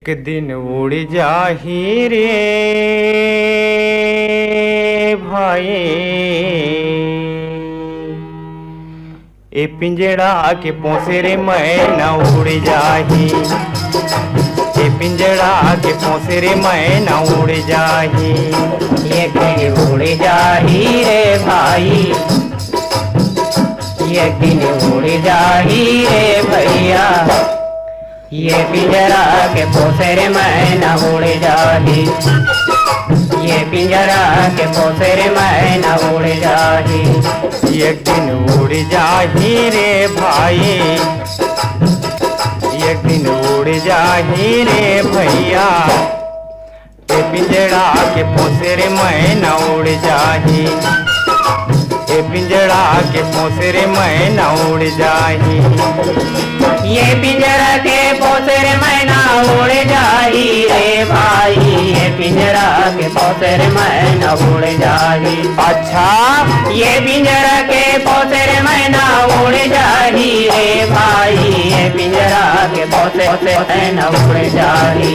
एक दिन उड़ जाही रे भाई, ए पिंजड़ा के पोसे रे मैना उड़ जाही, ए पिंजड़ा के पोसे रे मैना उड़ जाही। एक दिन उड़ जाही रे भाई, एक दिन उड़ जाही रे भैया, ये पिंजरा के पोसे रे मैना उड़ जाही, ये पिंजरा के पोसे रे मैना उड़ जाही। एक दिन उड़ जाही रे भाई, एक दिन उड़ जाही रे भैया, ए पिंजड़ा के पोसे रे मैना उड़ जाही, ए पिंजड़ा के पोसे रे मैना उड़ जाही। ये पिंजरा के पोसे रे मैना उड़ जाही रे भाई, ये पिंजरा के पोसे रे मैना उड़ जाही। अच्छा, ये पिंजरा के पोसे रे मैना उड़ जाही रे भाई, ये पिंजरा के पोसे मैना उड़ जाही।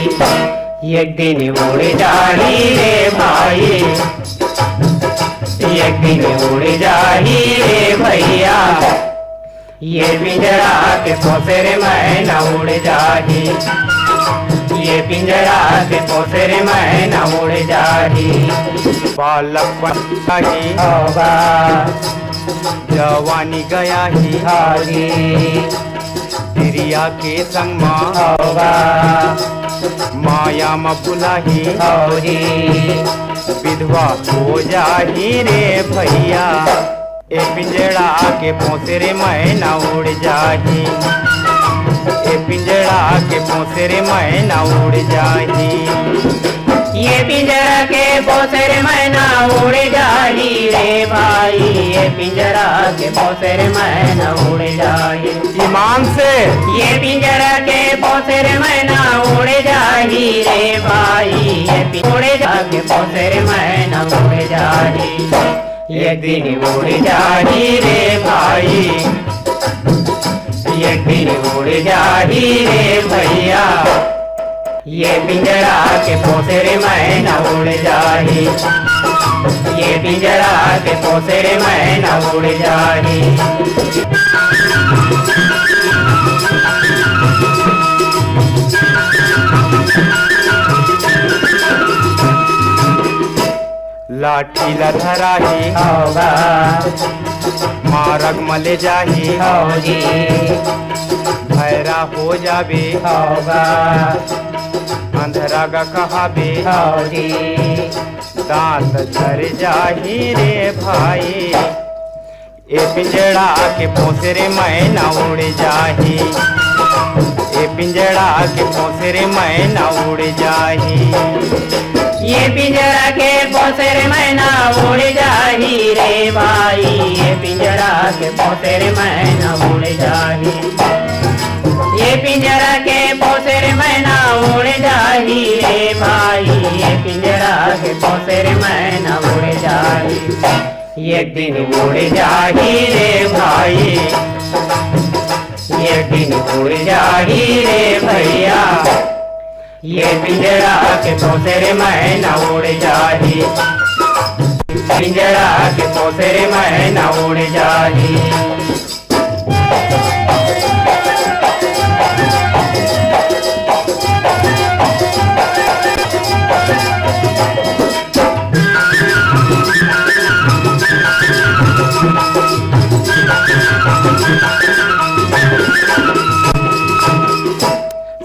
एक दिन उड़ जाही रे भाई, एक दिन उड़ जाही रे भैया, ये पिंजरा के पोसे रे मैना उड़ जाही, ये पिंजरा के पोसे रे मैना उड़ जाही। बालक ही होगा जवानी गया ही हारी, तिरिया के संग माँ होगा माया मपुला ही हौरी, विधवा हो जाही रे भैया, ए पिंजड़ा के पोसे रे मैना उड़ जाही, ए पिंजड़ा के पोसे रे मैना उड़ जाही। ये पिंजरा के पोसे रे मैना उड़ जाही रे भाई, ये पिंजरा के पोसे रे मैना उड़ जाही। ईमान से ये पिंजरा के पोसे रे मैना उड़ जाही रे भाई, ये पिंजरा के पोसे रे मैना उड़ जाही। एक दिन उड़ जाही रे भाई, एक दिन उड़ जाही रे भैया, ये पिंजरा के पोसे रे मैना उड़ जाही, ये पिंजरा के पोसे रे मैना उड़ जाही। लाठी लधराही होगा मारग मले जाही, हौजी भैरा हो जाबे होगा अंधरा गा कहाबे, हौजी दांत झर जाही रे भाई, ए पिंजड़ा के पोसे रे मैना उड़ जाही, ए पिंजड़ा के पोसे रे मैना उड़ जाही। ये पिंजरा के पोसे रे मैना उड़ जाही रे भाई, ये पिंजरा के पोसे रे मैना उड़ जाही, ये पिंजरा के पोसे रे मैना उड़ जाही रे भाई, ये पिंजरा के पोसे रे मैना उड़ जाही। एक दिन उड़ जाही रे भाई, एक दिन उड़ जाही रे भैया, ये पिंजरा के पोसे रे मैना उड़ जाही, पिंजरा के पोसे रे मैना उड़ जाही।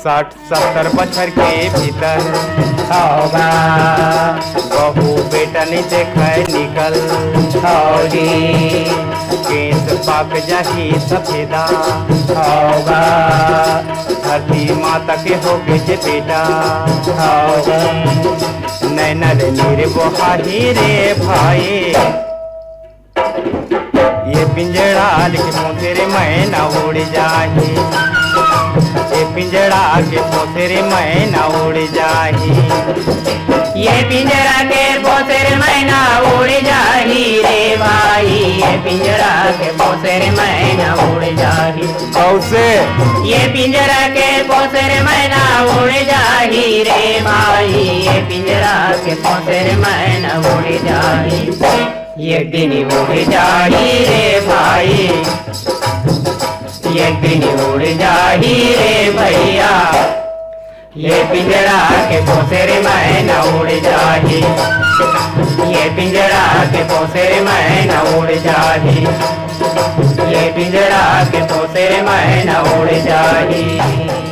साठ सत्तर बछर के भीतर होगा बहू बेटा नहीं देखे निकल, हौजी केस पाक जाही सफेदा, होगा धरती माता के हो गए जे बेटा, होगा नैनर निर्बोहाही रे भाई, ये पिंजड़ा के पोसे रे मैना उड़ जाही, ये पिंजड़ा के पोसरे मैना उड़ जाही। ये पिंजरा के पोसरे मैना उड़ जाही रे भाई, ये पिंजरा के पोसरे मैना उड़ जाही। कैसे? ये पिंजरा के पोसरे मैना उड़ जाही रे भाई, ये पिंजरा के पोसरे मैना उड़ जाही। एक दिन उड़ जाही रे भाई, एक दिन उड़ जाही रे भैया, ये पिंजरा के पोसरे मैना उड़ जाही। ये पिंजरा के पोसरे मैना उड़ जाही, ये पिंजरा के पोसरे मैना उड़ जाही।